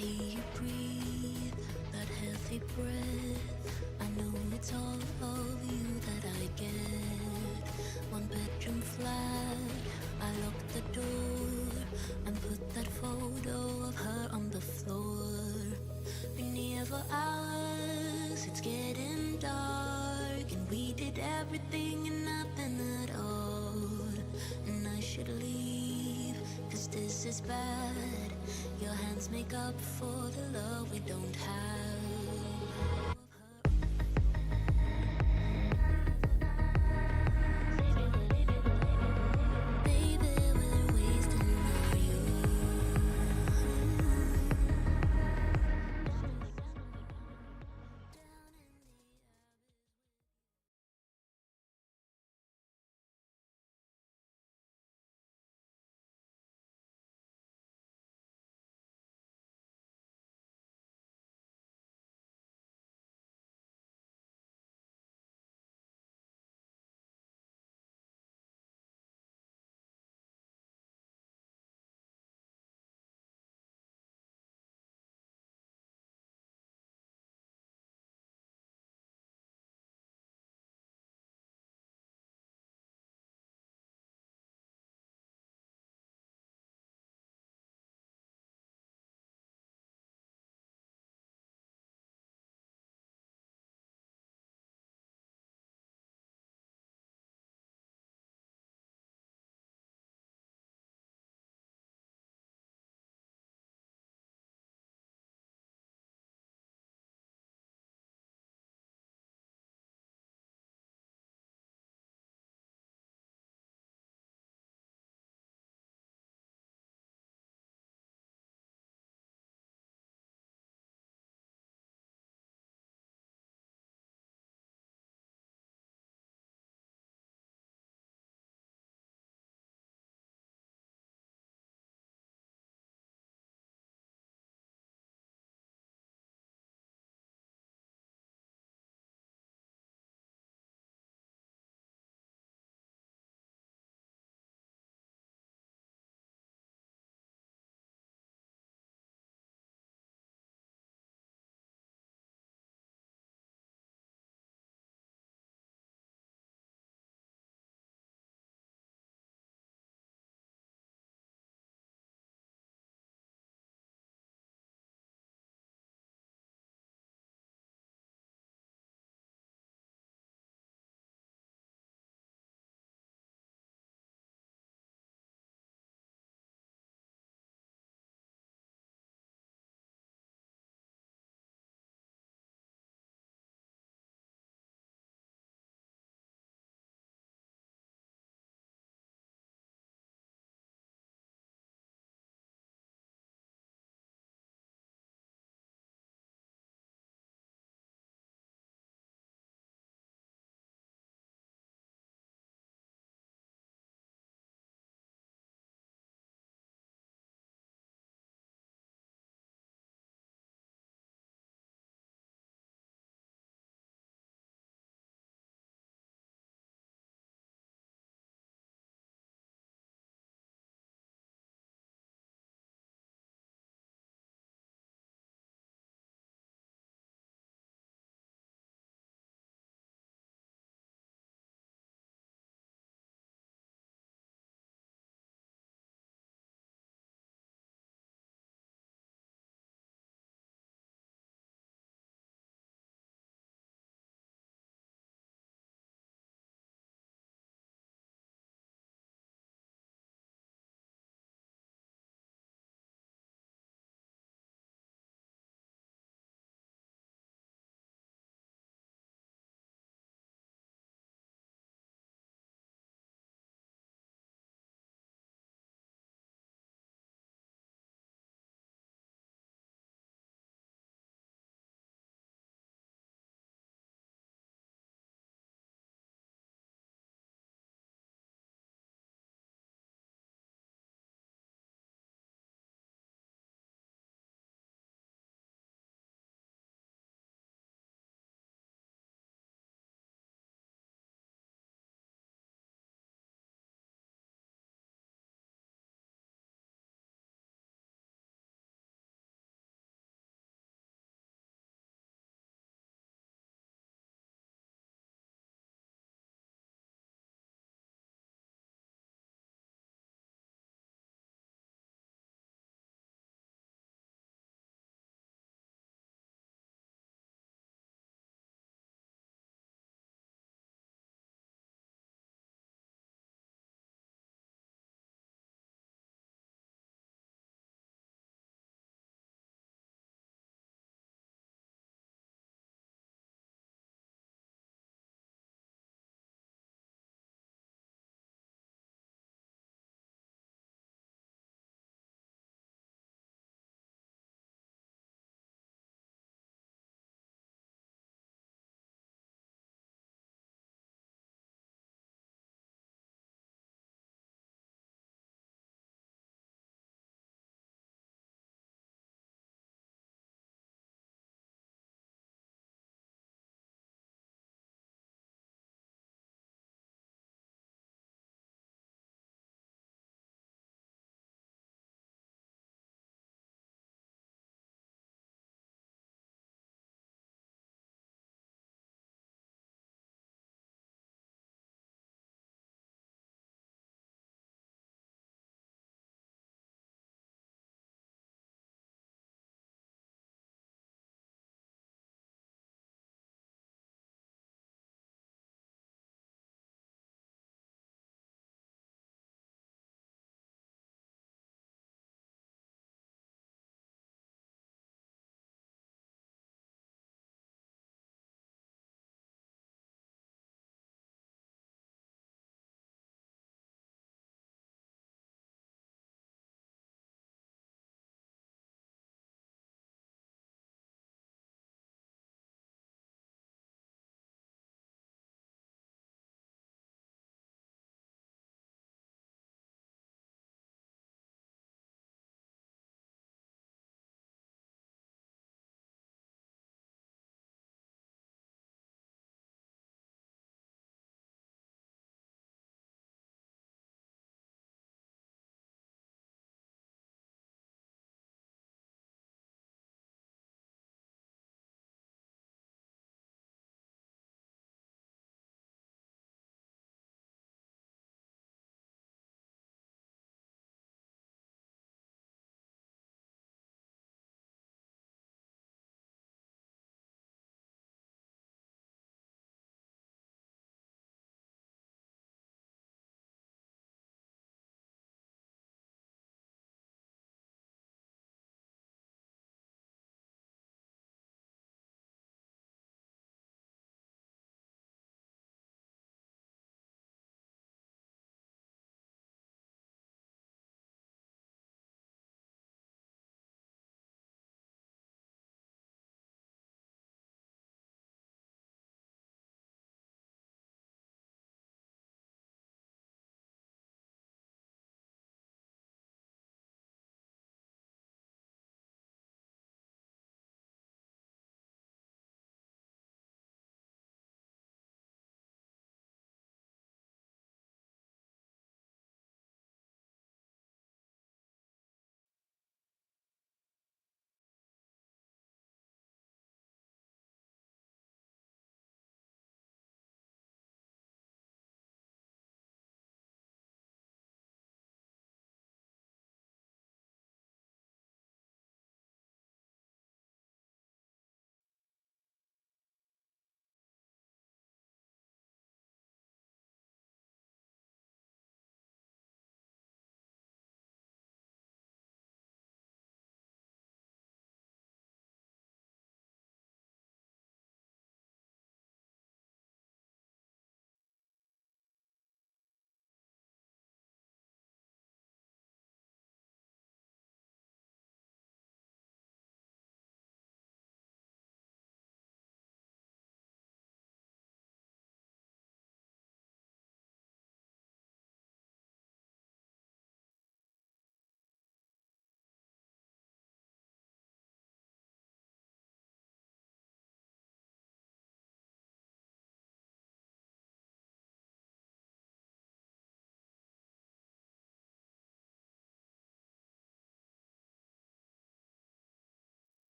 hear you breathe that healthy breath. I know it's all of you that I get. One bedroom flat, I lock the door and put that photo of her on the floor. Been here for hours, it's getting dark, and we did everything and nothing at all. And I should leave, 'cause this is bad. Your hands make up for the love we don't have.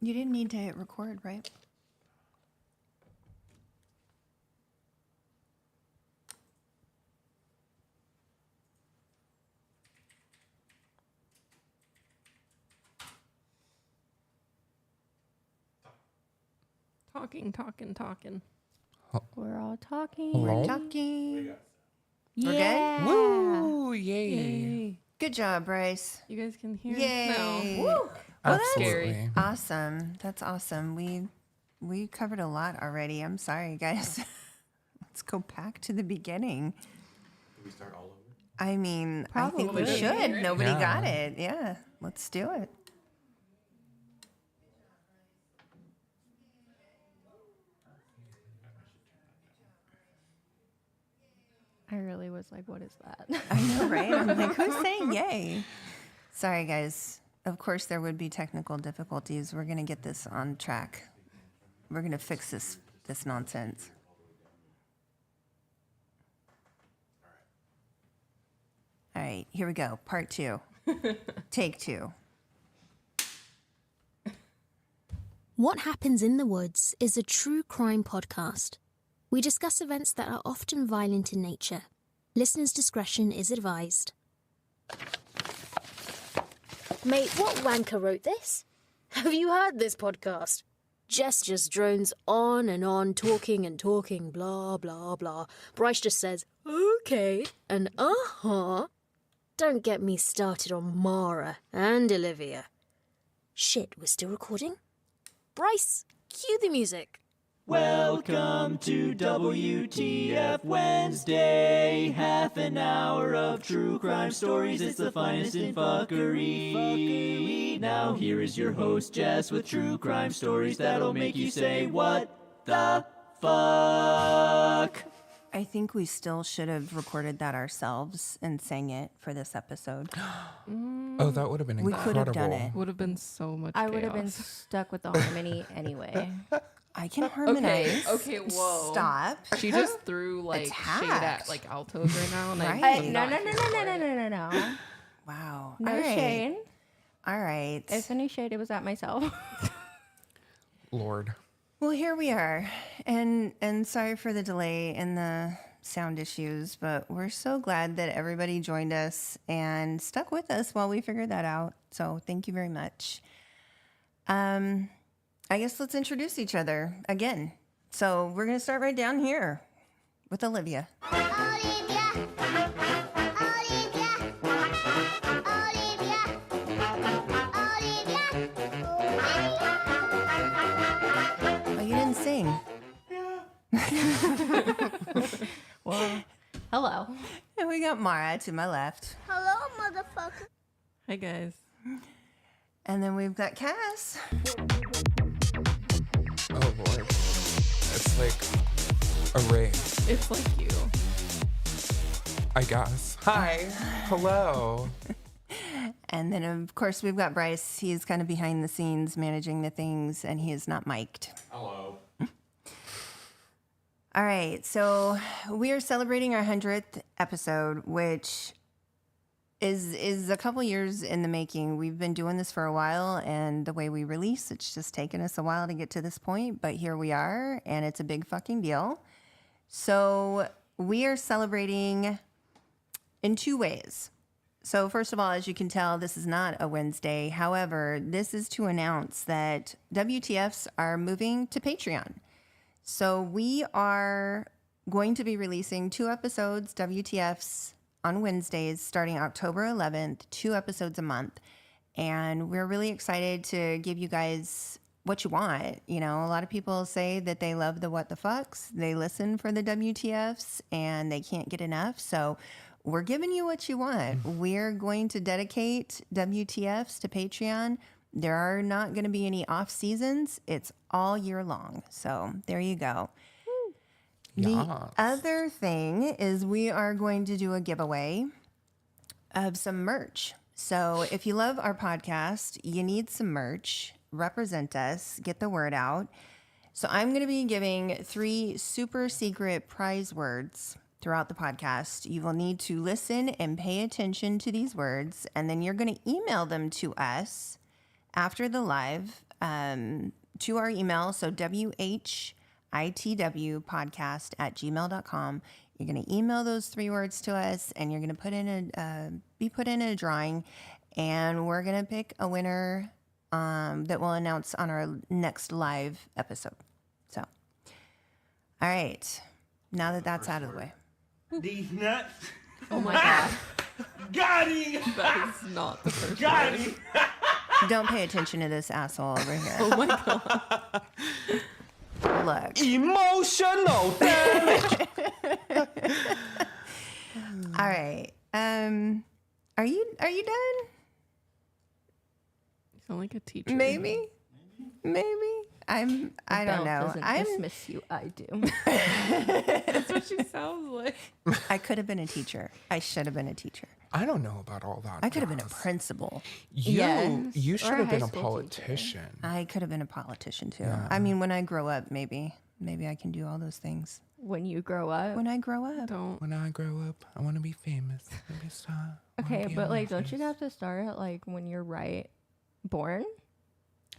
You didn't need to hit record, right? Talking. We're all talking. We're Hello? talking. Yeah. Woo! Yay! Yay. Good job, Brice. You guys can hear? Yay. No. Woo. Well, that's Absolutely. awesome. That's awesome. We covered a lot already. I'm sorry, guys. Let's go back to the beginning. Do we start all over? I mean, I think we Probably. should. Nobody Yeah. got it. Yeah. Let's do it. I really was like, what is that? I know, right? I'm like, who's saying yay? Sorry, guys. Of course, there would be technical difficulties. We're going to get this on track. We're going to fix this nonsense. All right, here we go. Part 2. Take 2. What Happens in the Woods is a true crime podcast. We discuss events that are often violent in nature. Listeners' discretion is advised. Mate, what wanker wrote this? Have you heard this podcast? Jess just drones on and on, talking and talking, blah, blah, blah. Brice just says, okay, and uh-huh. Don't get me started on Mara and Olivia. Shit, we're still recording? Brice, cue the music. Welcome to WTF Wednesday, half an hour of true crime stories. It's the finest in fuckery. Now here is your host Jess with true crime stories that'll make you say, what the fuck? I think we still should have recorded that ourselves and sang it for this episode. Oh, that would have been We incredible. could have done it. Would have been so much I would have been chaos. stuck with the harmony anyway. I can harmonize. Okay, whoa. Stop. She just threw like Attacked. shade at like altos right now. And Right. I No, did no, not no, care no, for no, it. no, no, no, no. Wow. No All right. shade. All right. If any shade, it was at myself. Lord. Well, here we are. And sorry for the delay and the sound issues, but we're so glad that everybody joined us and stuck with us while we figured that out. So thank you very much. I guess let's introduce each other again. So we're going to start right down here with Olivia. Oh, you didn't sing. Well, hello. And we got Mara to my left. Hello, motherfucker. Hi guys. And then we've got Cass. Oh, Lord. It's like a rave, It's like you. I guess. Hi. Hello. And then, of course, we've got Brice. He's kind of behind the scenes managing the things, and he is not mic'd. Hello. All right, so we are celebrating our 100th episode, which is a couple years in the making. We've been doing this for a while, and the way we release, it's just taken us a while to get to this point, but here we are, and it's a big fucking deal. So we are celebrating in 2 ways. So first of all, as you can tell, this is not a Wednesday. However, this is to announce that WTFs are moving to Patreon. So we are going to be releasing 2 episodes, WTFs, on Wednesdays starting October 11th, 2 episodes a month. And we're really excited to give you guys what you want. You know, a lot of people say that they love the what the fucks. They listen for the WTFs and they can't get enough. So we're giving you what you want. We're going to dedicate WTFs to Patreon. There are not going to be any off seasons. It's all year long. So there you go. The Yes. other thing is we are going to do a giveaway of some merch. So if you love our podcast, you need some merch. Represent us. Get the word out. So I'm going to be giving 3 super secret prize words throughout the podcast. You will need to listen and pay attention to these words, and then you're going to email them to us after the live. to our email. So WHITWpodcast@gmail.com. You're going to email those 3 words to us, and you're going to be put in a drawing, and we're going to pick a winner that we'll announce on our next live episode. So, all right. Now that that's out of the way. These nuts. Oh my god. Got him. That is not the first Got word. him. Don't pay attention to this asshole over here. Oh my god. Look. Emotional damage. All right. Are you done? You sound like a teacher. Maybe. I don't know. Doesn't dismiss you. I do. That's what she sounds like. I could have been a teacher. I should have been a teacher. I don't know about all that. I could have been a Jess. principal. You Yes, should or a have been high a school politician. I could have been a politician too. Yeah. I mean, when I grow up, maybe I can do all those things. When you grow up. When I grow up. Don't. When I grow up, I want to be famous. Maybe a star. I wanna Okay, be but on like, my don't you face. have to start at like when you're born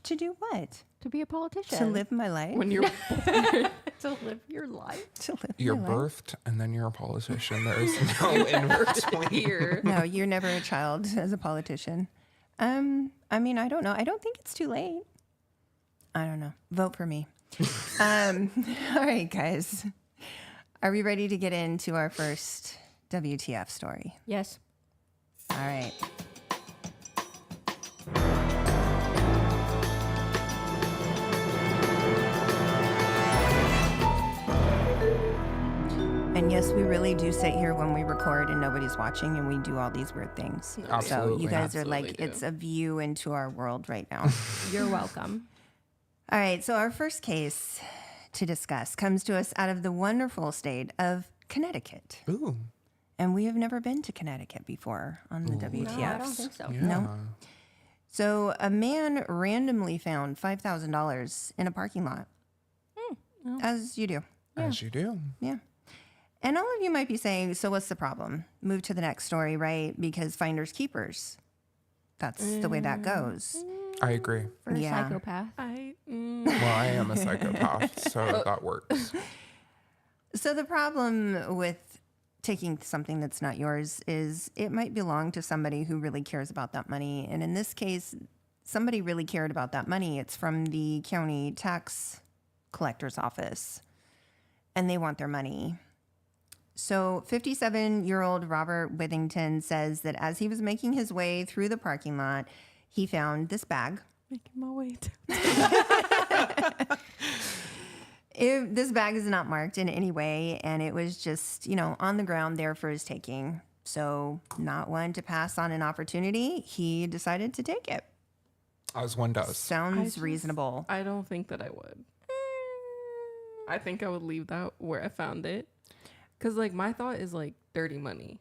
To do what? to be a politician? To live my life? When you're to live your life. To live You're my life? birthed and then you're a politician. There is no in between. here. No, you're never a child as a politician. I mean, I don't know. I don't think it's too late. I don't know. Vote for me. All right, guys. Are we ready to get into our first WTF story? Yes. All right. And yes, we really do sit here when we record and nobody's watching, and we do all these weird things. So Absolutely. you guys are like, Absolutely do. it's a view into our world right now. You're welcome. All right, so our first case to discuss comes to us out of the wonderful state of Connecticut. Ooh. And we have never been to Connecticut before on the WTFs. No, I don't think so. Yeah. No. So a man randomly found $5,000 in a parking lot. As you do. As you do. Yeah. And all of you might be saying, so what's the problem? Move to the next story, right? Because finders keepers. That's the way that goes. I agree. For a Yeah. psychopath. Well, I am a psychopath, so that works. So the problem with taking something that's not yours is it might belong to somebody who really cares about that money. And in this case, somebody really cared about that money. It's from the county tax collector's office, and they want their money. So 57-year-old Robert Withington says that as he was making his way through the parking lot, he found this bag. Making my way to. This bag is not marked in any way, and it was just, on the ground there for his taking. So not one to pass on an opportunity, he decided to take it. As one does. Sounds reasonable. I don't think that I would. I think I would leave that where I found it. Because, like, my thought is, like, dirty money.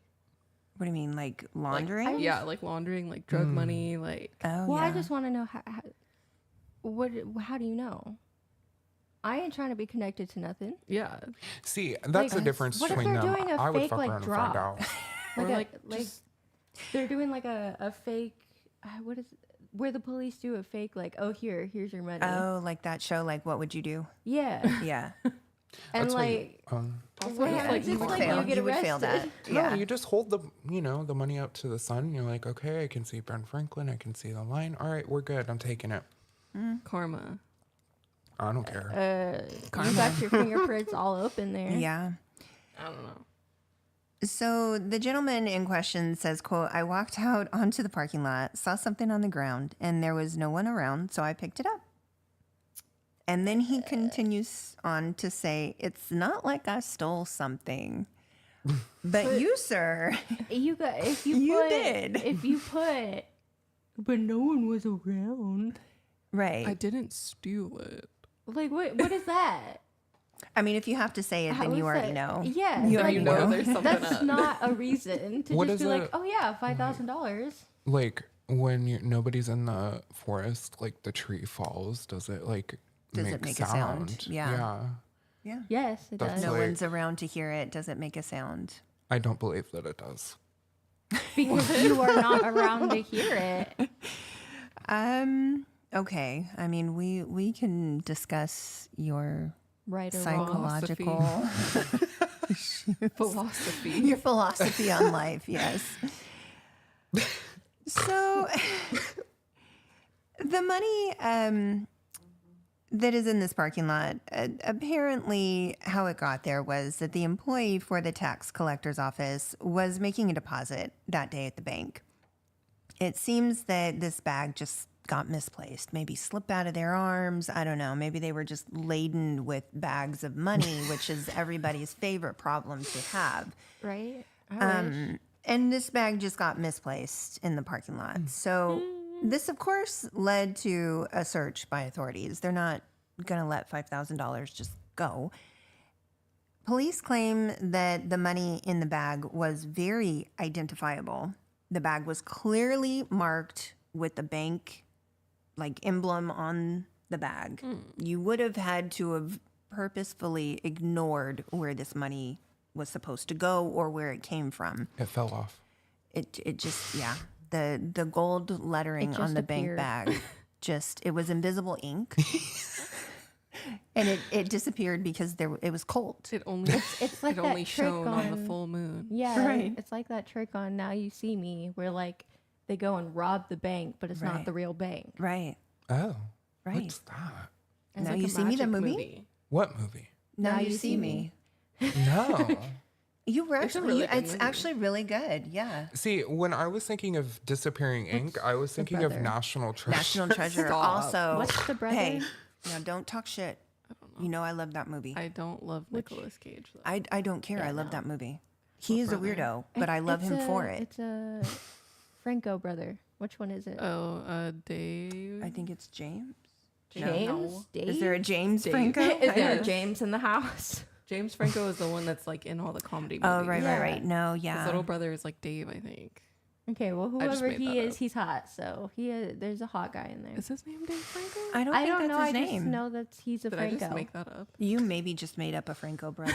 What do you mean, like Like, laundering? yeah, like laundering, like drug money, like. Oh, Well, yeah. I just want to know how do you know? I ain't trying to be connected to nothing. Yeah. See, that's the Like, difference what if between they're them. doing a I would fake, fuck like, around and drop? find out. Or, Like, like, just, they're doing like a fake. What is where the police do a fake like? Oh, here's your money. Oh, like that show, like What Would You Do? Yeah, Yeah. and That's why you- like Also, what it's, happens you if would like fail. you get You would fail that. arrested? Yeah. No, you just hold the money out to the sun. And you're like, okay, I can see Ben Franklin. I can see the line. All right, we're good. I'm taking it. Karma. I don't care. You got your fingerprints all open there. Yeah. I don't know. So the gentleman in question says, quote, I walked out onto the parking lot, saw something on the ground, and there was no one around, so I picked it up. And then he continues on to say, it's not like I stole something. But you, sir, You got if you You put, did. if you put, but no one was around. right. I didn't steal it. Like what is that? I mean, if you have to say it, How then you is already that? know. Yeah, You like, already You know know. there's something that's up. not a reason to What just is be like, it? oh yeah, $5,000. Like when nobody's in the forest, like the tree falls. Does it like Does make it make a sound? Yeah. Yeah. Yeah. Yes, it That's does. No like- one's around to hear it. Does it make a sound? I don't believe that it does. Because you are not around to hear it. Okay. I mean, we can discuss your Right or wrong. psychological Philosophy. your philosophy on life. Yes. So the money that is in this parking lot, apparently how it got there was that the employee for the tax collector's office was making a deposit that day at the bank. It seems that this bag just got misplaced, maybe slipped out of their arms. I don't know. Maybe they were just laden with bags of money, which is everybody's favorite problem to have. Right? I wish. And this bag just got misplaced in the parking lot. So this, of course, led to a search by authorities. They're not going to let $5,000 just go. Police claim that the money in the bag was very identifiable. The bag was clearly marked with the bank emblem on the bag. You would have had to have purposefully ignored where this money was supposed to go or where it came from. It fell off. It just, yeah. The gold lettering It on just the bank appeared. bag, it was invisible ink. And it disappeared because it was cold. It only It's like it that only trick shone on the on- full moon. Yeah, Right. it's like that trick on Now You See Me where like they go and rob the bank, but it's Right. not the real bank. Right. Oh. Right. What's that? It's Now like You a See Me, the magic movie? What movie? Now you see me. No. You were It's a actually, really good it's movie. actually really good. Yeah. See, when I was thinking of disappearing ink, I was thinking of brother? National Treasure. National Treasure. Stop. Also, What's the brother? Hey, now don't talk shit. You know I love that movie. I don't love Nicolas Cage though. I don't care. Yeah, I love no. that movie. He is a brother? weirdo, but I love him for it. It's a Franco brother. Which one is it? Dave. I think it's James. James? No. Dave? Is there a James Dave. Franco? Is there a Yes. James in the house? James Franco is the one that's like in all the comedy movies. Oh, right, Yeah. right, right. No, His yeah. little brother is like Dave, I think. Okay, well, I just whoever made he that is, up. he's hot. So there's a hot guy in there. Is his name Dave Franco? I don't I think don't know. that's I his just name. know that he's a Did I Franco. just make that up? You maybe just made up a Franco brother.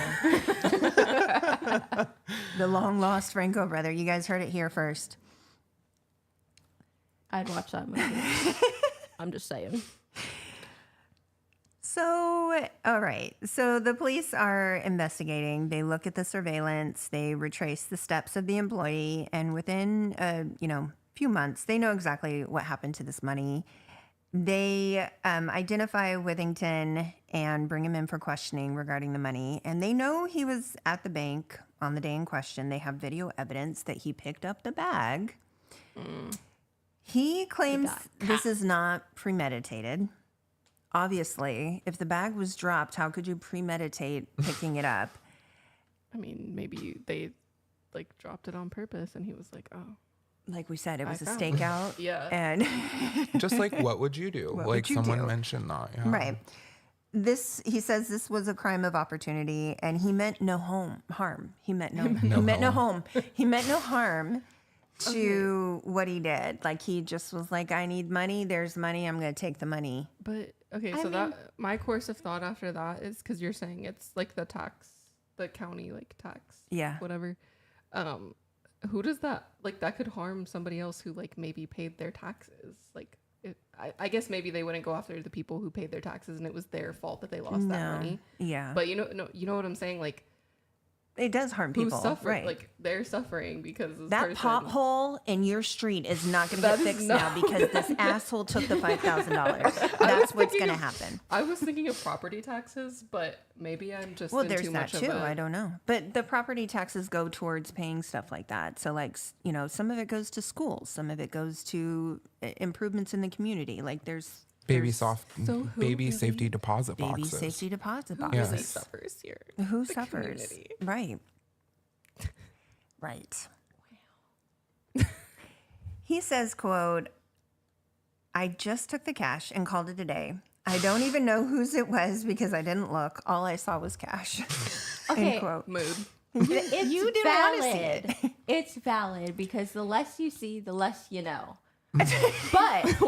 The long lost Franco brother. You guys heard it here first. I'd watch that movie. I'm just saying. So, all right. So the police are investigating. They look at the surveillance. They retrace the steps of the employee, and within few months, they know exactly what happened to this money. They identify Withington and bring him in for questioning regarding the money. And they know he was at the bank on the day in question. They have video evidence that he picked up the bag. He claims this is not premeditated. Obviously, if the bag was dropped, how could you premeditate picking it up? I mean, maybe they like dropped it on purpose, and he was like, "Oh, Like we said, it was a found stakeout. yeah." And Just like, what would you do? What like, would you someone do? mentioned that. Yeah. right. He says this was a crime of opportunity, and he meant no harm. He meant no harm to what he did. Like, he just was like, I need money. There's money. I'm going to take the money. But okay, I so mean- that my course of thought after that is because you're saying it's like the county like tax, Yeah. whatever. Who does that like? That could harm somebody else who like maybe paid their taxes. Like, I guess maybe they wouldn't go after the people who paid their taxes and it was their fault that they lost that money. Yeah. But you know what I'm saying? Like, it does harm who's people. suffering? Right. Like, they're suffering because this That person, pothole in your street is not going to That get is fixed not- now because this asshole took the $5,000. That's what's thinking going to of- happen. I was thinking of property taxes, but maybe I'm just Well, in there's too that much too. of a, I don't know. But the property taxes go towards paying stuff like that. So, like, some of it goes to schools. Some of it goes to improvements in the community. Like, there's Baby there's soft, So who baby really- safety deposit baby boxes. safety deposit Who boxes. really suffers here? Who The suffers? community. Right. Right. He says, quote, I just took the cash and called it a day. I don't even know whose it was because I didn't look. All I saw was cash. Okay. End quote. Mood. It's You didn't wanna see valid. it. It's valid because the less you see, the less you know. But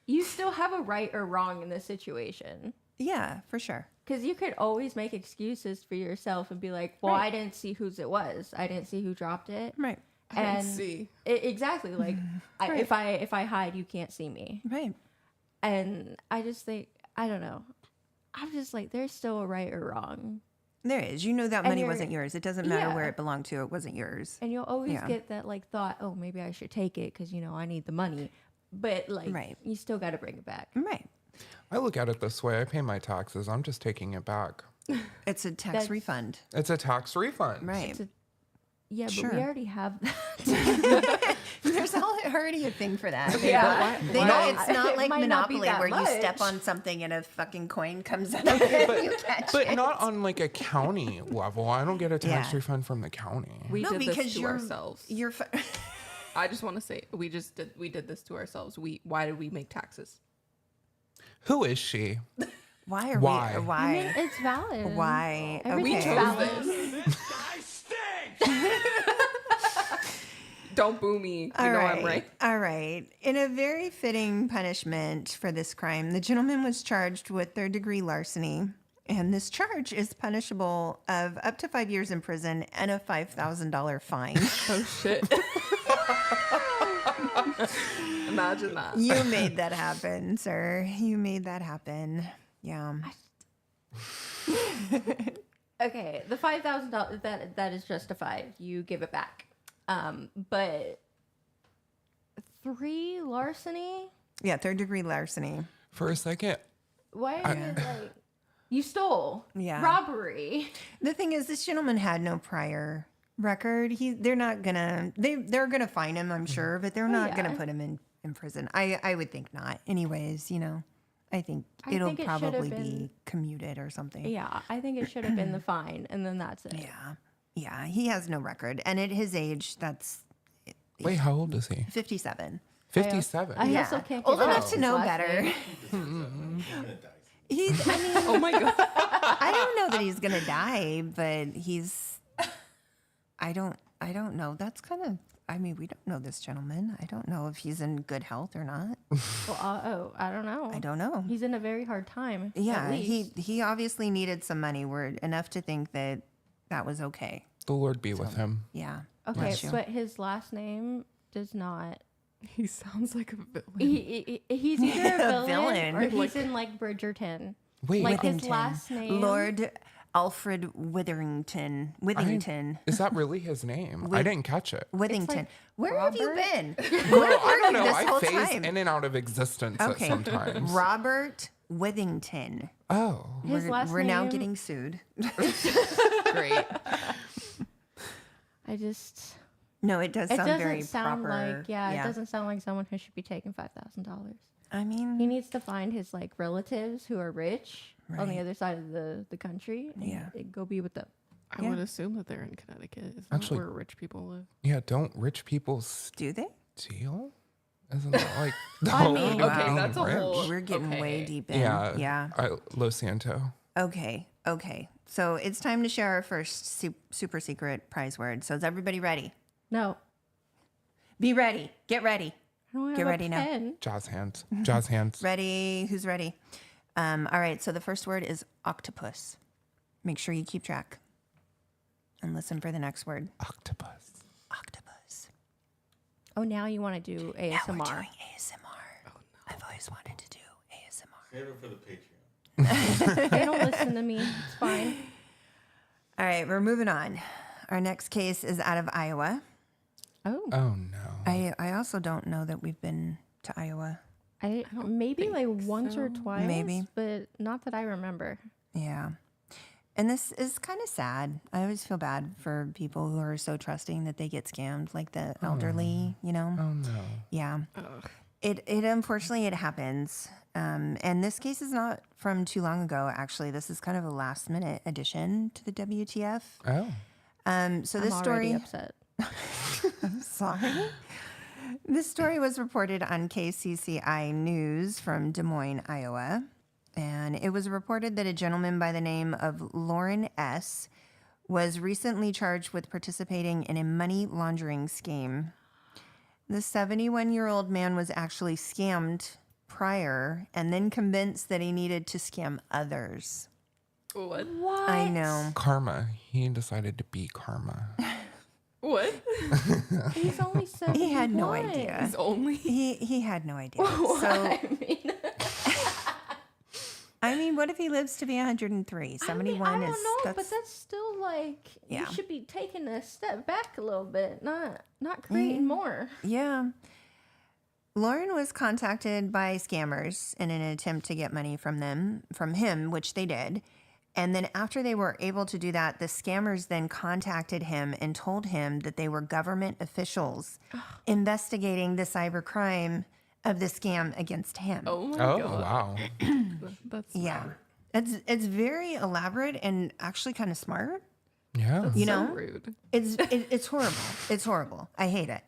you still have a right or wrong in this situation. Yeah, for sure. Because you could always make excuses for yourself and be like, well, Right. I didn't see whose it was. I didn't see who dropped it. Right. I didn't see. Exactly. Like, if I hide, you can't see me. Right. And I just think, I don't know. I'm just like, there's still a right or wrong. There is. You know that And money you're- wasn't yours. It doesn't matter Yeah. where it belonged to. It wasn't yours. And you'll always Yeah. get that like thought, oh, maybe I should take it because, I need the money. But like, Right. you still got to bring it back. Right. I look at it this way. I pay my taxes. I'm just taking it back. It's a tax That's- refund. It's a tax refund. Right. Yeah, but Sure. we already have that. There's already a thing for that. Yeah. They why- know it's not It like might not be Monopoly that where you step much. on something and a fucking coin comes out and you catch But it. not on like a county level. I don't get a tax Yeah. refund from the county. We No, did because this to you're ourselves. You're I just want to say we did this to ourselves. Why did we make taxes? Who is she? why are Why? we? I mean, Why? it's valid. Why? Everything's Okay. valid. Don't boo me. You All know right. I'm right. All right. In a very fitting punishment for this crime, the gentleman was charged with third-degree larceny, and this charge is punishable of up to 5 years in prison and a $5,000 fine. Oh shit. Imagine that. You made that happen, sir. You made that happen. Yeah. Okay, the $5,000 that is justified. You give it back. But 3 larceny? Yeah, third-degree larceny. For a second, Why are you like you stole? Yeah. Robbery. The thing is, this gentleman had no prior record. They're gonna fine him, I'm sure, but they're not gonna yeah. put him in prison. I would think not. Anyways, I think I it'll think it should have probably been- be commuted or something. Yeah, I think it should have been the fine, and then that's it. Yeah. Yeah. He has no record. And at his age, that's wait, how old is he? 57. 57. I Yeah. also can't Old get enough his to know last better. name. I mean, Oh my god. I don't know that he's gonna die, but I don't know. That's kind of, we don't know this gentleman. I don't know if he's in good health or not. Well, I don't know. I don't know. He's in a very hard time. Yeah, at least. he obviously needed some money. We're enough to think that was okay. The Lord be with him. Yeah. Okay, Bless you. but his last name does not. He sounds like a villain. He's either a villain. or he's in like Bridgerton. Wait, Like his Withington. last name. Lord Alfred Witherington. Withington. is that really his name? I didn't catch it. Withington. like Where have you Robert? been? Well, I don't know. this I whole phase time? in and out of existence Okay. at sometimes. Robert Withington. Oh. His last We're now name- getting sued. Great. I just. No, it does It sound doesn't very sound proper. like. Yeah, it doesn't sound like someone who should be taking $5,000. I mean, He needs to find his like relatives who are rich on the Right. other side of the country. And Yeah. go be with them. I Yeah. would assume that they're in Connecticut. Is that Actually- where rich people live? Yeah, don't rich people do they? steal? Isn't that like I mean, being okay, that's a rich? whole- We're getting way Okay. deep in. Yeah. Yeah. Los Santo. Okay. So it's time to share our first super secret prize word. So is everybody ready? No, Be ready. Get ready. I don't have Get a ready now. pen. Jazz hands. Jazz hands. Ready? Who's ready? All right. So the first word is octopus. Make sure you keep track and listen for the next word. Octopus. Octopus. Oh, now you want to do Now we're ASMR. doing ASMR. I've always wanted to do ASMR. Save it for the Patreon. They don't listen to me. It's fine. All right, we're moving on. Our next case is out of Iowa. Oh, Oh no. I also don't know that we've been to Iowa. I maybe like once or so. twice, Maybe. but not that I remember. Yeah. And this is kind of sad. I always feel bad for people who are so trusting that they get scammed, like the elderly, Oh no. Yeah. Ugh. It unfortunately it happens. And this case is not from too long ago, actually. This is kind of a last minute addition to the WTF. Oh. So I'm this already story upset. Sorry. This story was reported on KCCI News from Des Moines, Iowa. And it was reported that a gentleman by the name of Lauren S. was recently charged with participating in a money laundering scheme. The 71-year-old man was actually scammed prior and then convinced that he needed to scam others. What? What? I know. Karma. He decided to be karma. What? He's only 71. He had no idea. He's only. He had no idea. Well, So I mean, I mean, what if he lives to be 103? 71 I don't is know, but that's still like Yeah. you should be taking a step back a little bit, not creating more. yeah. Lauren was contacted by scammers in an attempt to get money from him, which they did. And then after they were able to do that, the scammers then contacted him and told him that they were government officials investigating the cybercrime of the scam against him. Oh my Oh, god. wow. That's Yeah. It's very elaborate and actually kind of smart. Yeah. You so know? rude. It's horrible. It's horrible. I hate it.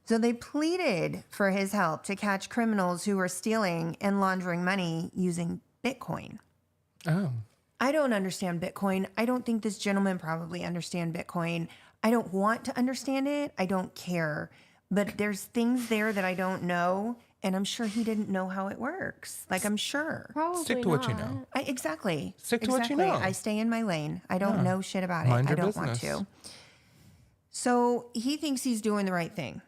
So they pleaded for his help to catch criminals who were stealing and laundering money using Bitcoin. Oh. I don't understand Bitcoin. I don't think this gentleman probably understands Bitcoin. I don't want to understand it. I don't care. But there's things there that I don't know, and I'm sure he didn't know how it works. Like, I'm sure. Probably Stick to what you not. know. Exactly. Stick to what you Exactly. know. I stay in my lane. I don't know shit about Mind it. I your don't want business. to. So he thinks he's doing the right thing,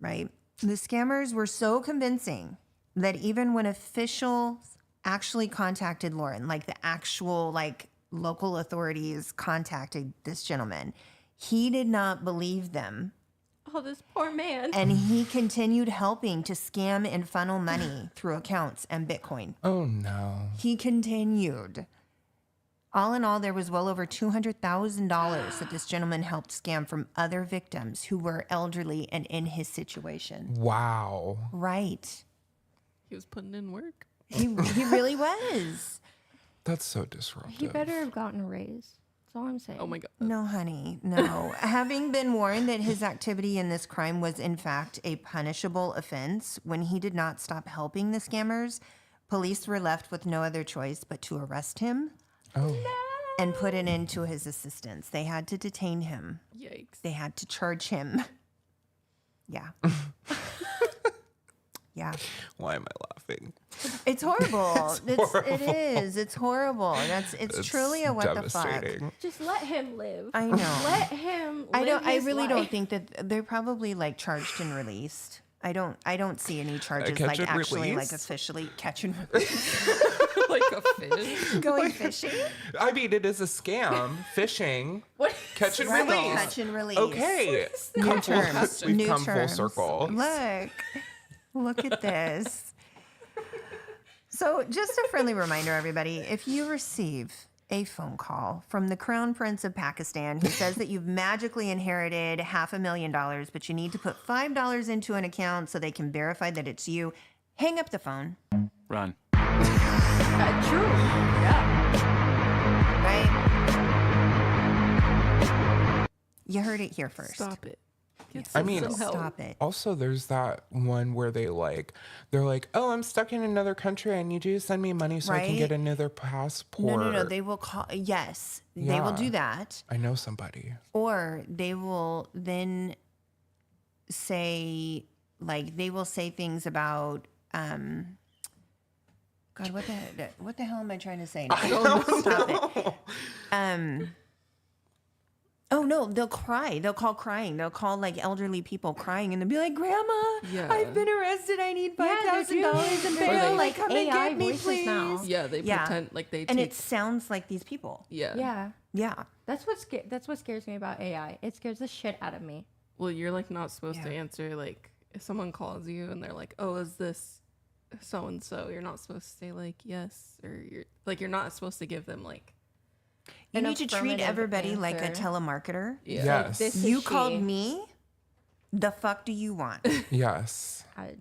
right? The scammers were so convincing that even when officials actually contacted Lauren, like the actual local authorities contacted this gentleman, he did not believe them. Oh, this poor man. And he continued helping to scam and funnel money through accounts and Bitcoin. Oh, no. He continued. All in all, there was well over $200,000 that this gentleman helped scam from other victims who were elderly and in his situation. Wow. Right. He was putting in work. He really was. That's so disruptive. He better have gotten a raise. That's all I'm saying. Oh my god. No, honey, no. Having been warned that his activity in this crime was in fact a punishable offense, when he did not stop helping the scammers, police were left with no other choice but to arrest him and put an end to his assistance. They had to detain him. Yikes. They had to charge him. Yeah. Yeah. Why am I laughing? It's horrible. It horrible. is. It's horrible. It's truly a what the fuck. devastating. Just let him live. I know. Let him live I his really life. don't think that they're probably charged and released. I don't see any charges catch and actually release? officially catch and release. Like a fish. Going fishing. I mean, it is a scam. Fishing. What? Catch and Right, release. catch and release. Okay. New terms. We've New come terms. full circle. Look at this. So, just a friendly reminder, everybody, if you receive a phone call from the Crown Prince of Pakistan who says that you've magically inherited $500,000, but you need to put $5 into an account so they can verify that it's you, hang up the phone, Run. True. Yeah. right? You heard it here first. Stop it. Get I mean, some help. Stop it. Also, there's that one where they're like, oh, I'm stuck in another country. I need you to send me money so I can Right? get another passport. No. They will call. Yes, they will Yeah. do that. I know somebody. Or they will then say, they will say things about, God, what the hell am I trying to say? Stop it. Oh no, they'll cry. They'll call crying. They'll call elderly people crying, and they'll be like, "Grandma, Yeah. I've been arrested. I need they're $5,000 in doing- bail. Or Like, come and AI get me, voices please." now. Yeah, they Yeah. pretend like they And take. it sounds like these people. Yeah. Yeah. Yeah. That's what scares me about AI. It scares the shit out of me. Well, you're not supposed to Yeah. answer if someone calls you and they're like, "Oh, is this so and so?" You're not supposed to say yes, or you're not supposed to give them You An need to treat affirmative everybody like a answer. telemarketer. yeah. Yes. This is You she. called me. The fuck do you want? Yes. I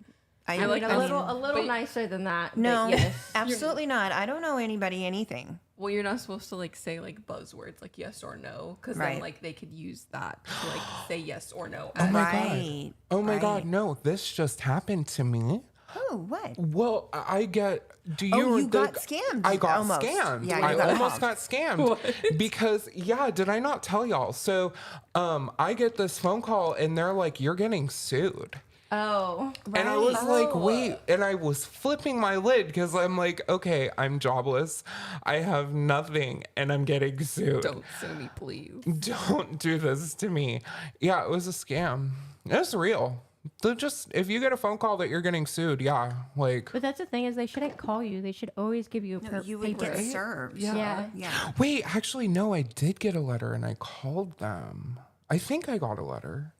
mean, like a that. little But- nicer than that. but No, yes. absolutely not. I don't know anybody anything. Well, you're not supposed to say buzzwords like yes or no, because Right. then they could use that to say yes or no. Oh my Right. God. Oh my Right. God. No, this just happened to me. Oh, what? Well, I get. Do you? Oh, you got scammed. I got Almost. scammed. Yeah, you I got almost robbed. got scammed because did I not tell y'all? So, I get this phone call and they're like, "You're getting sued," Oh. And I was like, wait, and I was flipping my lid because I'm like, okay, I'm jobless. I have nothing and I'm getting sued. Don't sue me, please. Don't do this to me. Yeah, it was a scam. It's real. They're just, if you get a phone call that you're getting sued, yeah, like. But that's the thing is they shouldn't call you. They should always give you a No, you would get paper. served. Yeah. Yeah. Wait, actually, no, I did get a letter and I called them. I think I got a letter.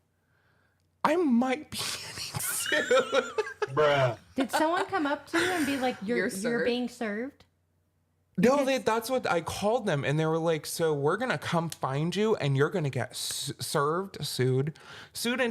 I might be getting sued. Bruh. Did someone come up to you and be like, you're served? being served? No, that's what I called them. And they were like, so we're going to come find you and you're going to get sued and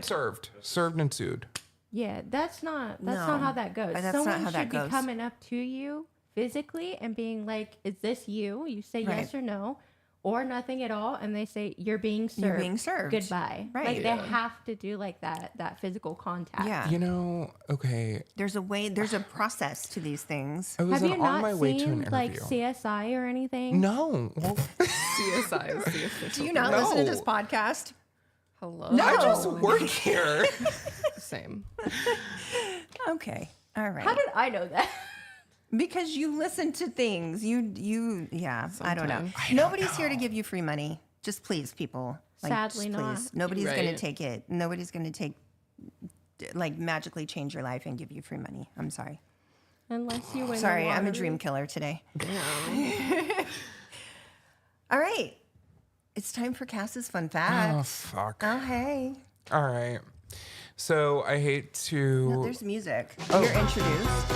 served. Served and sued. Yeah, that's not No. how that goes. That's not Someone how that should be goes. coming up to you physically and being like, is this you? You say yes Right. or no. Or nothing at all, and they say you're being served. You're being served. Goodbye. Right. Like they have to do like that physical contact. Yeah. You know, okay. There's a process to these things. I was Have you on not my way to an seen interview. like CSI or anything? No. Well, CSI is the official. Do you not No. listen to this podcast? Hello. No. I just work here. Same. Okay. All right. How did I know that? Because you listen to things. Yeah, I don't know. Sometimes. Nobody's here to give you free money. Just please, people. Sadly just not. Please. Nobody's going to Right. take it. Nobody's going to magically change your life and give you free money. I'm sorry. Unless you win. Sorry, the I'm a lottery. dream killer today. All right. It's time for Cass's fun Oh, facts. fuck. Oh, hey. All right. So I hate to. No, there's music. Oh. You're introduced.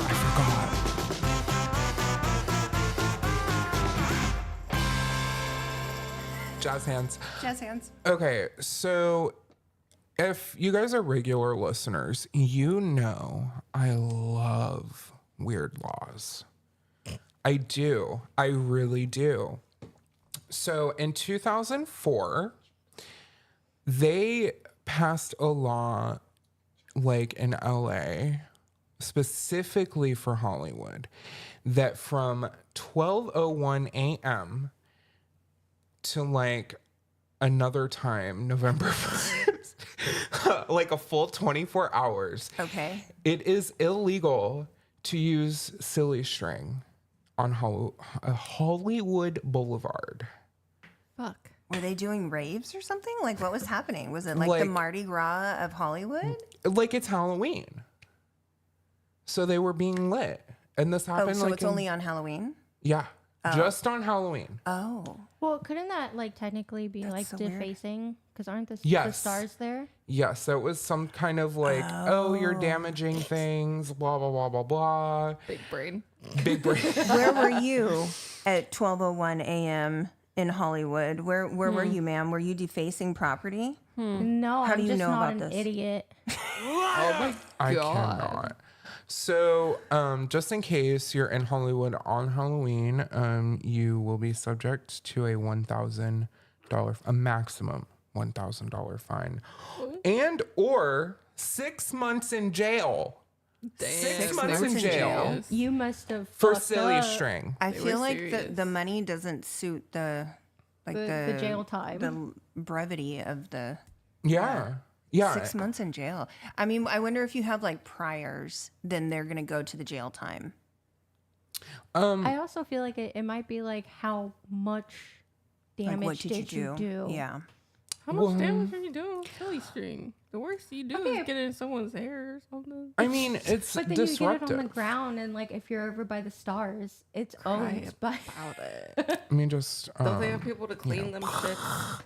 I forgot. Jazz hands. Jazz hands. Okay, so if you guys are regular listeners, you know I love weird laws. I do. I really do. So in 2004, they passed a law like in LA, specifically for Hollywood, that from 12:01 a.m. to like another time, November 1st, like a full 24 hours, Okay. it is illegal to use silly string on Hollywood Boulevard. Fuck. Were they doing raves or something? Like, what was happening? Was it like the Like- Mardi Gras of Hollywood? Like it's Halloween. So they were being lit. And this Oh, happened so like it's in- only on Halloween? Yeah. Just on Halloween. Oh. Well, couldn't that like technically be like so weird. defacing? Because aren't the Yes. stars there? Yes, so it was some kind of like, oh, you're damaging things, blah, blah, blah, blah, blah. Big brain. Big brain. Where were you at 12:01 a.m. in Hollywood? Where were you, ma'am? Were you defacing property? No, How I'm do you just know not about an this? idiot. Oh my I god. cannot. So, just in case you're in Hollywood on Halloween, you will be subject to a a maximum $1,000 fine, and or 6 months in jail. Damn. 6 months months in in jail jail. You must have for fucked silly up string. I They feel were like serious. the money doesn't suit the jail time. the brevity of the Yeah. Yeah. 6 months in jail. I mean, I wonder if you have like priors, then they're gonna go to the jail time. I also feel like it might be like how much damage Like, what did you do? Yeah. How much damage are you doing with silly string? The worst you do Okay. is get in someone's hair or something. I mean, it's But then you disruptive. get it on the ground, and like if you're over by the stars, it's owned by. About it. I mean, just Don't they have people to clean them shit?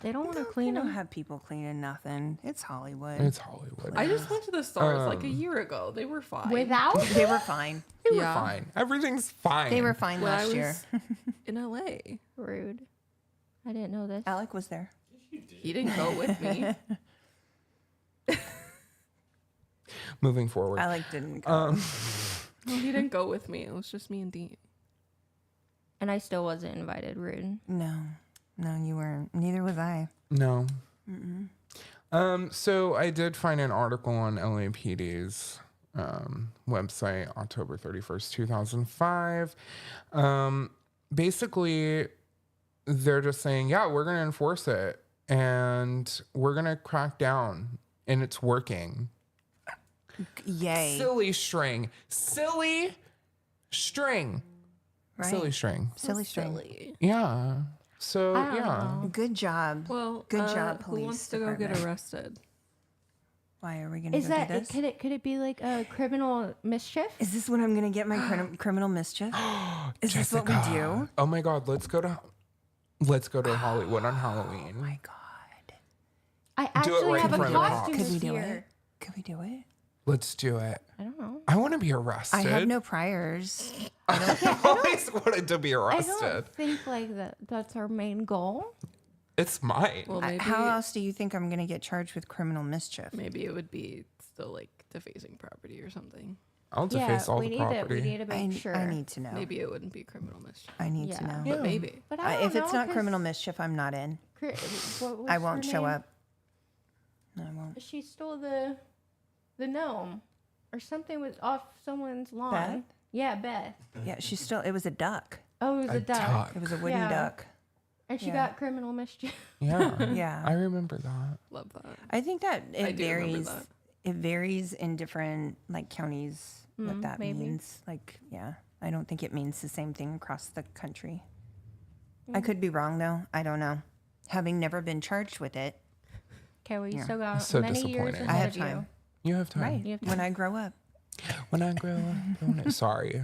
They don't want to They clean don't them. have people cleaning nothing. It's Hollywood. it's Hollywood. I just went to the stars like a year ago. They were fine. Without? They were fine. They were Yeah. fine. Everything's fine. They were fine when I last was year. in LA. Rude. I didn't know this. Alec was there. He didn't go with me. Moving forward. Alec didn't go. No, he didn't go with me. It was just me and Dean. And I still wasn't invited. Rude. No, you weren't. Neither was I. No. So I did find an article on LAPD's website, October 31st, 2005. Basically, they're just saying, yeah, we're going to enforce it and we're going to crack down and it's working. Yay. Silly string. Silly string. Right. Silly string. Silly string. Silly. Yeah. So, I don't yeah. know. Good job. Well, Good job, who police wants to go get department. arrested? Why are we going to Is go do that this? could it be like a criminal mischief? Is this when I'm going to get my criminal mischief? Is this what we do? Oh my God. Let's go to Hollywood on Halloween. Oh my God. I Do it actually right have in a front of the costume cops. Could we this do year. it? Could we do it? Let's do it. I don't know. I want to be arrested. I have no priors. I always wanted to be I arrested. don't think like that's our main goal. It's mine. Well, maybe How else do you think I'm going to get charged with criminal mischief? maybe it would be still like defacing property or something. I'll deface all we the need property. we need to make sure. I need to know. Maybe it wouldn't be criminal mischief. I need to Yeah. know. But maybe. But I don't If it's know, not 'cause criminal mischief, I'm not in. what was I her won't show name? up. No, I won't. She stole the gnome or something was off someone's lawn. Beth? Yeah, Beth. Yeah, she's still. It was a duck. Oh, it was a duck. duck. It was a wooden Yeah. duck. And she Yeah. got criminal mischief. Yeah. Yeah. I remember that. Love that. I think that I it do remember varies. that. It varies in different like counties. What that maybe. means, like, yeah, I don't think it means the same thing across the country. I could be wrong though. I don't know. Having never been charged with it, Okay, well, you Yeah. still got So many years disappointing. ahead I have of you. time. You have time. right? You have When I grow up. When I grow up. Sorry.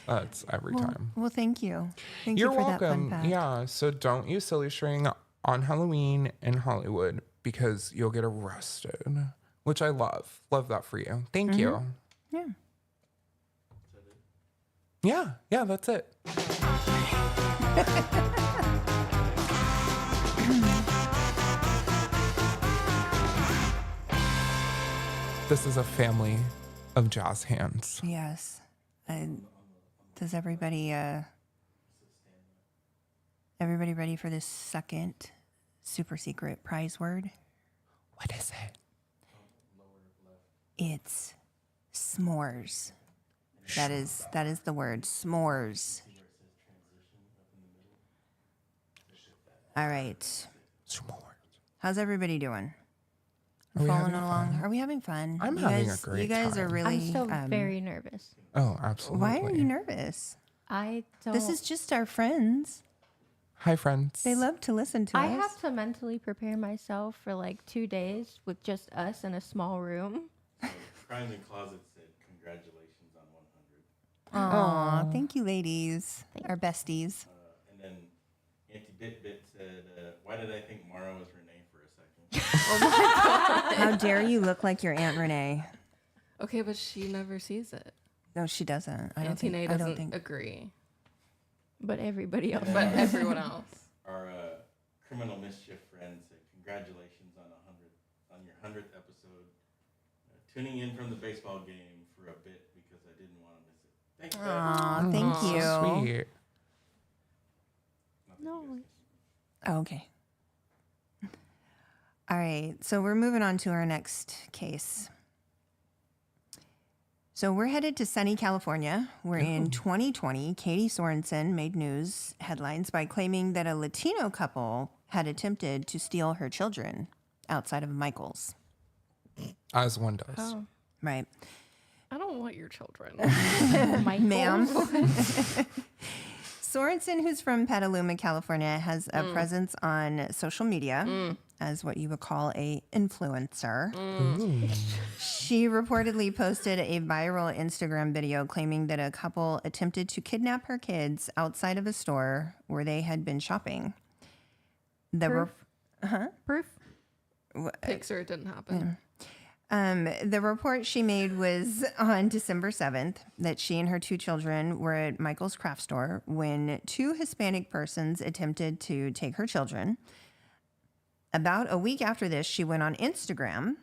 That's every time. Well, thank you. Thank You're you for welcome. that fun fact. Yeah. So don't use silly string on Halloween in Hollywood because you'll get arrested, which I love. Love that for you. Thank you. Yeah. Yeah. Yeah. That's it. This is a family of jazz hands. Yes. Does everybody ready for this second super secret prize word? What is it? It's s'mores. That is the word, s'mores. All right. S'mores. How's everybody doing? Are we Following having along? Are we having fun? I'm You having a guys, great You guys are time. really. I'm still very nervous. Oh, absolutely. Why are you nervous? I don't. This is just our friends. Hi, friends. They love to listen to I us. have to mentally prepare myself for like 2 days with just us in a small room. Crimes in Closet said, congratulations on 100. Aw, thank you, ladies. Our besties. And then Auntie Bit said, why did I think Mara was Renee for a second? How dare you look like your Aunt Renee? Okay, but she never sees it. No, she doesn't. I don't Auntie think. Nay I don't doesn't think. agree. But everybody else. But everyone else. Our criminal mischief friend said, congratulations on your 100th episode. Tuning in from the baseball game for a bit because I didn't want to miss it. Thanks, Beth. Aw, thank So you. sweet. No. Oh, okay. All right. So we're moving on to our next case. So we're headed to sunny California, where in 2020, Katie Sorensen made news headlines by claiming that a Latino couple had attempted to steal her children outside of Michael's. As one does. Oh, Right. I don't want your children. Michael. Ma'am. Sorensen, who's from Petaluma, California, has a presence on social media as what you would call a influencer. She reportedly posted a viral Instagram video claiming that a couple attempted to kidnap her kids outside of a store where they had been shopping. Proof? Picture it didn't happen. The report she made was on December 7th that she and her 2 children were at Michael's craft store when 2 Hispanic persons attempted to take her children. About a week after this, she went on Instagram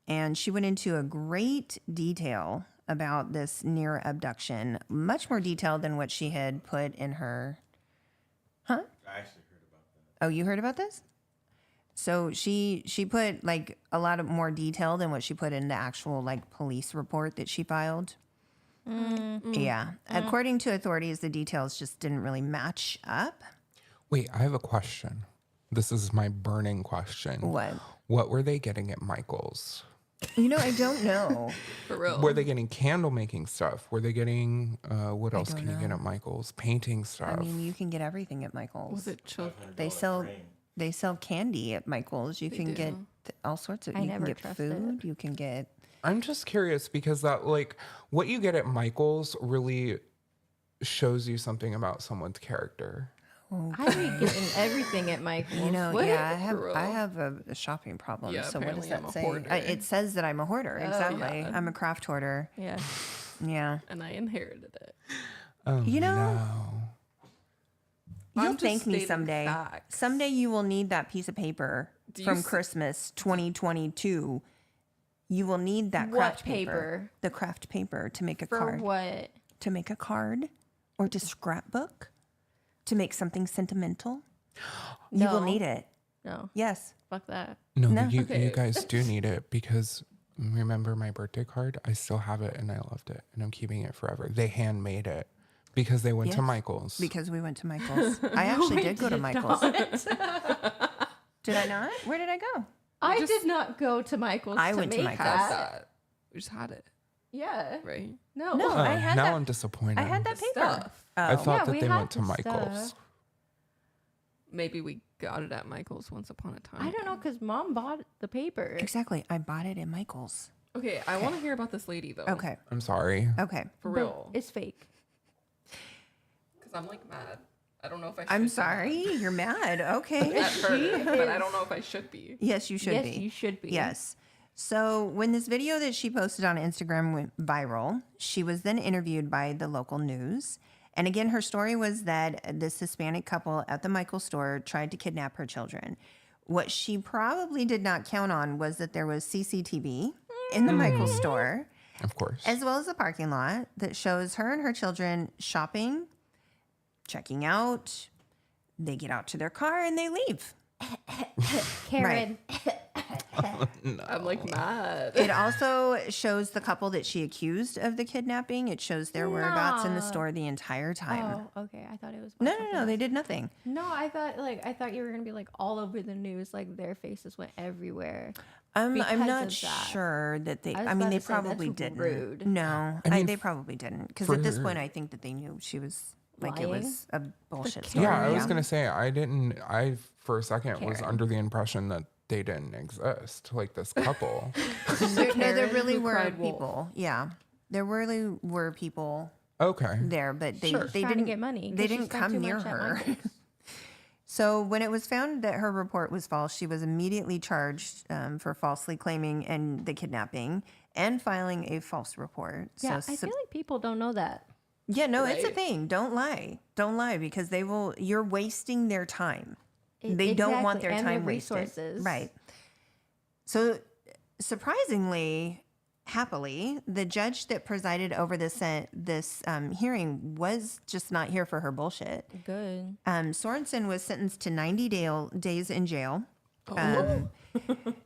and she went into a great detail about this near abduction, much more detail than what she had put in her. I actually heard about that. Oh, you heard about this? So she put like a lot of more detail than what she put in the actual like police report that she filed. Yeah. According to authorities, the details just didn't really match up. Wait, I have a question. This is my burning question. What were they getting at Michael's? You know, I don't know. For real. Were they getting candle making stuff? Were they getting what else don't can you get know. at Michael's? Painting stuff. I mean, you can get everything at Michael's. Was it children? They sell candy at Michael's. You can get all sorts of. I You never can get trusted food. You can get. I'm just curious because that like what you get at Michael's really shows you something about someone's character. I be getting everything at Michael's. You know, What? yeah, For real? I have a shopping problem. Yeah, so what does apparently that I'm a say? hoarder. It says that I'm a hoarder. Exactly. yeah. I'm a craft hoarder. Yeah. Yeah. And I inherited it. Oh, You know, no. You'll I'm just thank me stating someday. facts. Someday you will need that piece of paper Do you from s- Christmas 2022. You will need that What craft paper? The craft paper to make a For card. what? To make a card or to scrapbook. To make something sentimental. You will No. need it. No. Yes. Fuck that. No, No. but you Okay. guys do need it because remember my birthday card? I still have it and I loved it and I'm keeping it forever. They handmade it because they went to Yes. Michael's. Because we went to Michael's. I actually did go to Michael's. Did I not? Where did I go? I did not go to Michael's. I went to make Michael's. How's that. that? We just had it, Yeah. right? No. No. Oh, I had now that- I'm disappointed. I had that The paper. stuff. I Oh. thought Yeah, that we they had went to the Michael's. stuff. Maybe we got it at Michael's once upon a time. I don't know because Mom bought the paper. Exactly. I bought it at Michael's. Okay, I want to hear about this lady though. Okay. I'm sorry. Okay. For But real. It's fake. Because I'm like mad. I don't know if I should I'm be sorry. You're mad. Okay. mad at her, but I don't know if I should be. Yes, you should Yes, be. you should be. Yes. So when this video that she posted on Instagram went viral, she was then interviewed by the local news. And again, her story was that this Hispanic couple at the Michael store tried to kidnap her children. What she probably did not count on was that there was CCTV in the Michael store, Of course. as well as a parking lot that shows her and her children shopping, checking out. They get out to their car and they leave. Karen. I'm like mad. It also shows the couple that she accused of the kidnapping. It shows their whereabouts in the Nah. store the entire time. Oh, okay. I thought it was. No, about no, no. something They else. did nothing. No, I thought you were gonna be like all over the news, like their faces went everywhere. I'm Because not of that. sure that they. I was I mean, about they to say, that's probably didn't. rude. No, I mean, they probably didn't. Because at this for- point, I think that they knew she was like it Lying? was a bullshit story. Yeah, I was gonna say I for a second was Karen. under the impression that they didn't exist, like this couple. No, there Karen really who were cried wolf. people. Yeah, there really were people Okay. there, but they Sure. they Trying to didn't get money. 'cause They she didn't spent come too near much at her. Michael's. So when it was found that her report was false, she was immediately charged for falsely claiming and the kidnapping and filing a false report. Yeah, So I feel like people don't know that. yeah, no, it's a Right. thing. Don't lie because they will. You're wasting their time. They don't want their Exactly, and time wasted. resources. Right. So surprisingly, happily, the judge that presided over this hearing was just not here for her bullshit. Good. Sorensen was sentenced to 90 days in jail,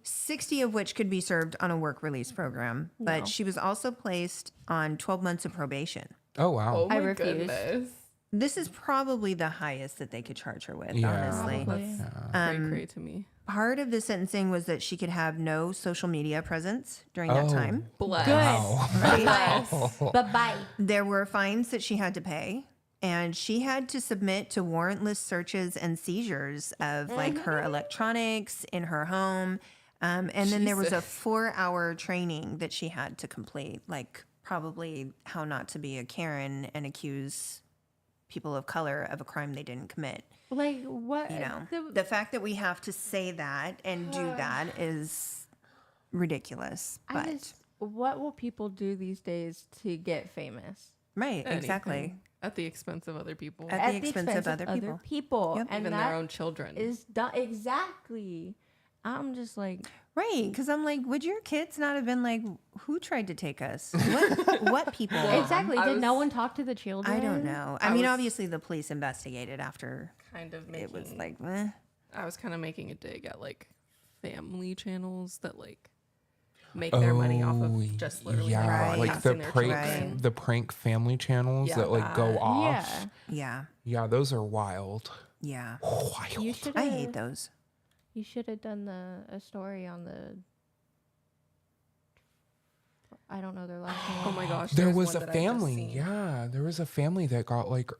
60 of which could be served on a work release program. But she was also placed on 12 months of probation. Oh wow. Oh my I refuse. goodness. This is probably the highest that they could charge her with, Yeah. honestly. Probably. Cray cray to me. Part of the sentencing was that she could have no social media presence during that Oh. time. Bless. Good. Bye bye. There were fines that she had to pay, and she had to submit to warrantless searches and seizures of like her electronics in her home. And then there was a Jesus. 4-hour training that she had to complete, like probably how not to be a Karen and accuse people of color of a crime they didn't commit. Like what? You know, the fact that we have to say that and do that is ridiculous. But what will people do these days to get famous? right, exactly. Anything at the expense of other people, At the expense of other people. Yep. And even that their own children. is done exactly. I'm just like, Right, because I'm like, would your kids not have been like, who tried to take us? What people? exactly. I Did no was- one talk to the children? I don't know. I mean, obviously the police investigated after kind of making, it was like, eh. I was kind of making a dig at like family channels that like make their money off of just literally yeah, Right. like the casting their prank children. the prank family channels Yeah, that like go that. off. Yeah. Yeah, Yeah, those are wild. yeah. You Wild. should. I hate those. You should have done a story on the. I don't know their last name. Oh my gosh. There there's was one a that I've just family. seen. Yeah, there was a family that got like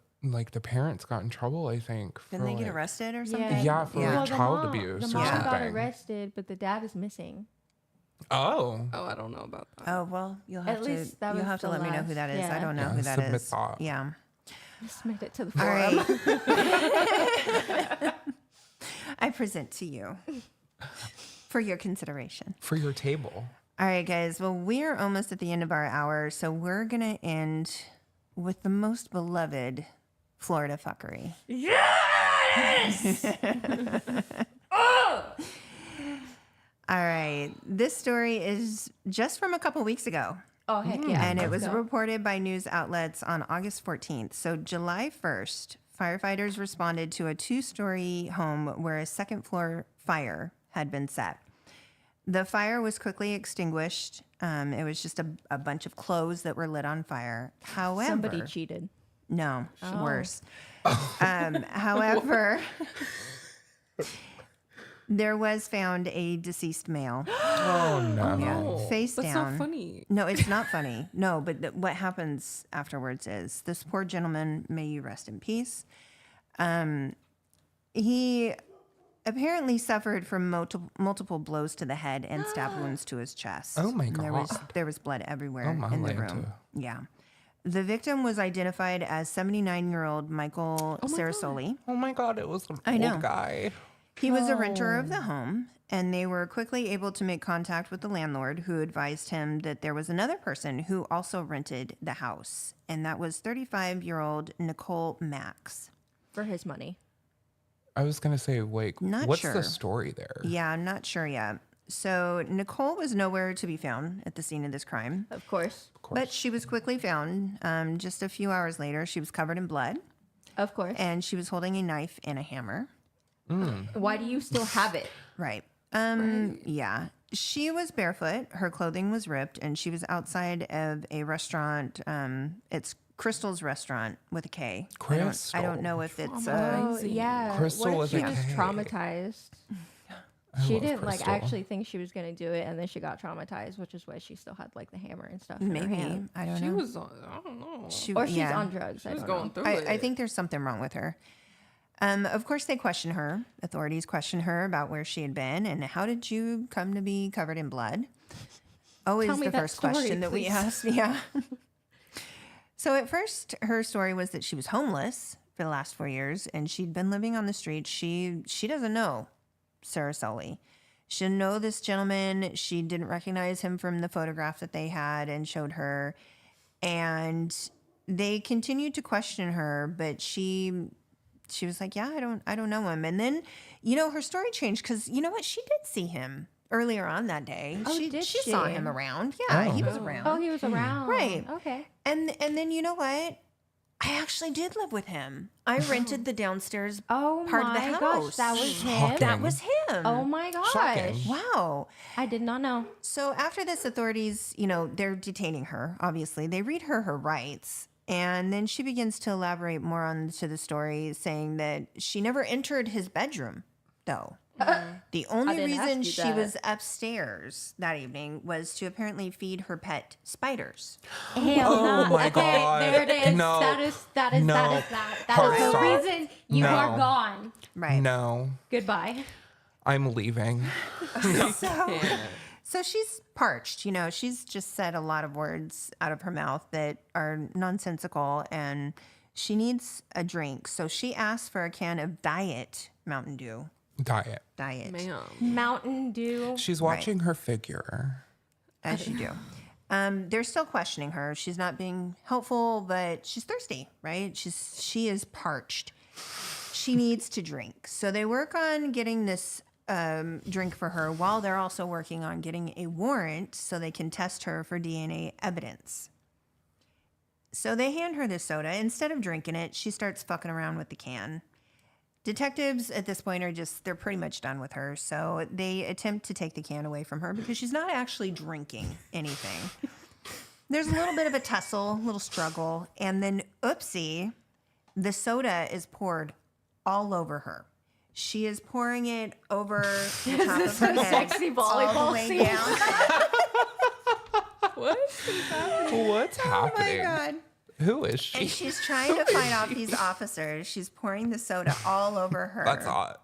the parents got in trouble. I think. Didn't they get like- arrested or Yeah. something? Yeah, for Yeah. like child abuse The or mom got something. arrested, but the dad is missing. Oh. Oh, I don't know about that. Oh well, you'll At have to least that you'll was have to the let me know who last- that is. I yeah. don't know Yeah, who that submit is. that. Yeah. Submit it to the All forum. right. I present to you for your consideration. For your table. All right, guys. Well, we are almost at the end of our hour, so we're gonna end with the most beloved Florida fuckery. Yes! All right. This story is just from a couple weeks ago. Oh, heck yeah. And it Let's was go. reported by news outlets on August 14th. So, July 1st, firefighters responded to a 2-story home where a second floor fire had been set. The fire was quickly extinguished. It was just a bunch of clothes that were lit on fire. However, Somebody cheated. no, Oh. worse. However, there was found a deceased male. Oh no. Yeah, face That's down. not funny. No, it's not funny. No, but what happens afterwards is this poor gentleman, may you rest in peace. He apparently suffered from multiple blows to the head and stab wounds to his chest. Oh my And God. There was blood everywhere Oh my in the Lanta. room. Yeah. The victim was identified as 79-year-old Michael Sarasoli. Oh my God, it was an I know. old guy. He was a renter of the home, and they were quickly able to make contact with the landlord, who advised him that there was another person who also rented the house, and that was 35-year-old Nicole Max. For his money. I was gonna say, like, Not what's sure. the story there? Yeah, I'm not sure yet. So Nicole was nowhere to be found at the scene of this crime, Of course. Of course. but she was quickly found. Just a few hours later, she was covered in blood, Of course. and she was holding a knife and a hammer. Why do you still have it? Right. Yeah. She was barefoot. Her clothing was ripped, and she was outside of a restaurant. It's Crystal's Restaurant with a K. I don't Crystal. know if it's. Oh, yeah. Crystal what if with she a was K. traumatized? I She love didn't Crystal. actually think she was gonna do it, and then she got traumatized, which is why she still had like the hammer and stuff. in her Maybe. hand. I don't She know. was on, I don't know. Or she's yeah. on drugs. She I was don't going know. through it. I think there's something wrong with her. Of course, they question her. Authorities question her about where she had been and how did you come to be covered in blood? Always Tell me the that first story, question that we please. asked. Yeah. So at first, her story was that she was homeless for the last 4 years and she'd been living on the street. She doesn't know Sarah Sully. She didn't know this gentleman. She didn't recognize him from the photograph that they had and showed her. And they continued to question her, but she was like, yeah, I don't know him. And then, her story changed because you know what? She did see him earlier on that day. Oh, she did saw she? him around. Yeah, he was Oh. around. Oh, he was around. Right. Okay. And then you know what? I actually did live with him. I rented the downstairs Oh part of the my house. gosh, that was him. Shocking. That was him. Oh my gosh. Shocking. Wow. I did not know. So after this, authorities, they're detaining her, obviously. They read her rights. And then she begins to elaborate more onto the story, saying that she never entered his bedroom, though. The only didn't ask reason you she that. was upstairs that evening was to apparently feed her pet spiders. Hell Oh no. my Okay, God. there it is. No. That is No. that Hard is the stop. reason you No. are gone. Right. No, Goodbye. I'm leaving. So she's parched, she's just said a lot of words out of her mouth that are nonsensical and she needs a drink. So she asked for a can of Diet Mountain Dew. Diet. Diet. Ma'am. Mountain Dew. She's watching her figure. As you do. They're still questioning her. She's not being helpful, but she's thirsty, right? She is parched. She needs to drink. So they work on getting this drink for her while they're also working on getting a warrant so they can test her for DNA evidence. So they hand her this soda. Instead of drinking it, she starts fucking around with the can. Detectives at this point they're pretty much done with her. So they attempt to take the can away from her because she's not actually drinking anything. There's a little bit of a tussle, a little struggle. And then, oopsie, the soda is poured all over her. She is pouring it over the top of her head, sexy all volleyball the way scene. down. What's Oh my happening? god! Who is she? And she's trying to fight off these officers. She's pouring the soda all over her. That's hot.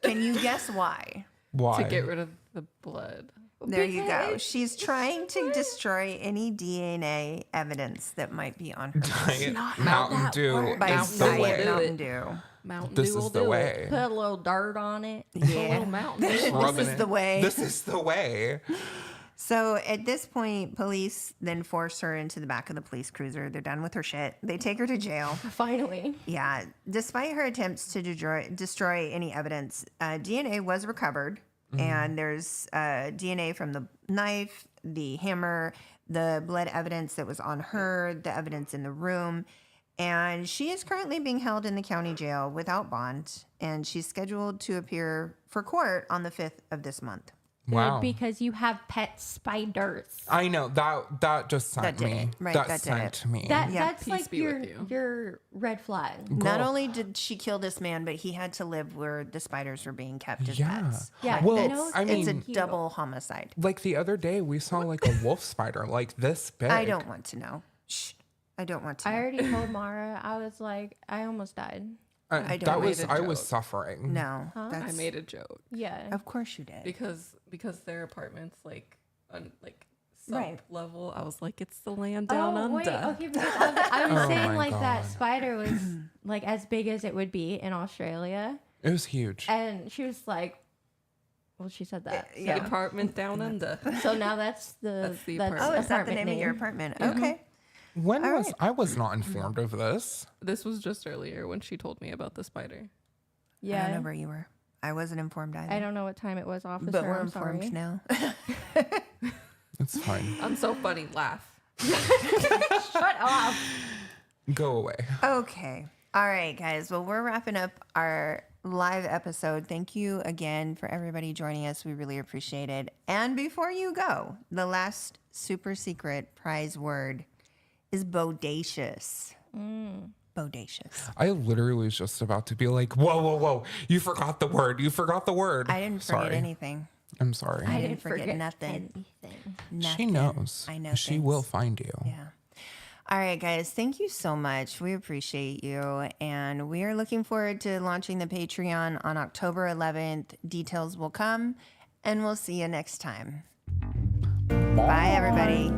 Can you guess why? Why? To get rid of the blood. There you go. She's trying to destroy any DNA evidence that might be on her. Diet Mountain Dew By is the Diet way. Mountain Dew. Mountain This Dew will is the do way. Put a little dirt on it. it. A Yeah. little mountain. This Rubbing is it. the way. This is the way. So at this point, police then force her into the back of the police cruiser. They're done with her shit. They take her to jail. Finally. Yeah. Despite her attempts to destroy any evidence, DNA was recovered. And there's DNA from the knife, the hammer, the blood evidence that was on her, the evidence in the room. And she is currently being held in the county jail without bond. And she's scheduled to appear for court on the 5th of this month. Wow. Because you have pet spiders. I know that just sent That did me. it. Right, that that did sent it. me. That's peace like be with you. your red flag. Not Girl. only did she kill this man, but he had to live where the spiders were being kept as Yeah. pets. Yeah, Well, you know, I It's a mean- double homicide. Like the other day, we saw like a wolf spider, like this big. I don't want to know. Shh. I don't want to I know. already told Mara, I was like, I almost died. I don't that made was a I was joke. suffering. No. Huh? That's, I made a joke Yeah. Of course you did. because their apartments like sub Right. level. I was like, it's the land down under. Wait, okay, because I was Oh saying my like that God. spider was like as big as it would be in Australia. It was huge. And she was like, well, she said that. The apartment down under. So now that's the Oh, apartment. is that the name of your apartment? Okay. When All was right. I was not informed of this? This was just earlier when she told me about the spider. I don't know Yeah. where you were. I wasn't informed either. I don't know what time it was, officer. But we're I'm informed sorry. now. It's fine. I'm so funny. Laugh. Shut up. Go away. Okay. All right, guys. Well, we're wrapping up our live episode. Thank you again for everybody joining us. We really appreciate it. And before you go, the last super secret prize word is bodacious. Bodacious. I literally was just about to be like, whoa. You forgot the word. You forgot the word. I didn't forget Sorry. anything. I'm sorry. I didn't forget nothing. Anything. She Nothing. knows. I know. She things. will find you. Yeah. All right, guys. Thank you so much. We appreciate you. And we are looking forward to launching the Patreon on October 11th. Details will come. And we'll see you next time. Bye everybody.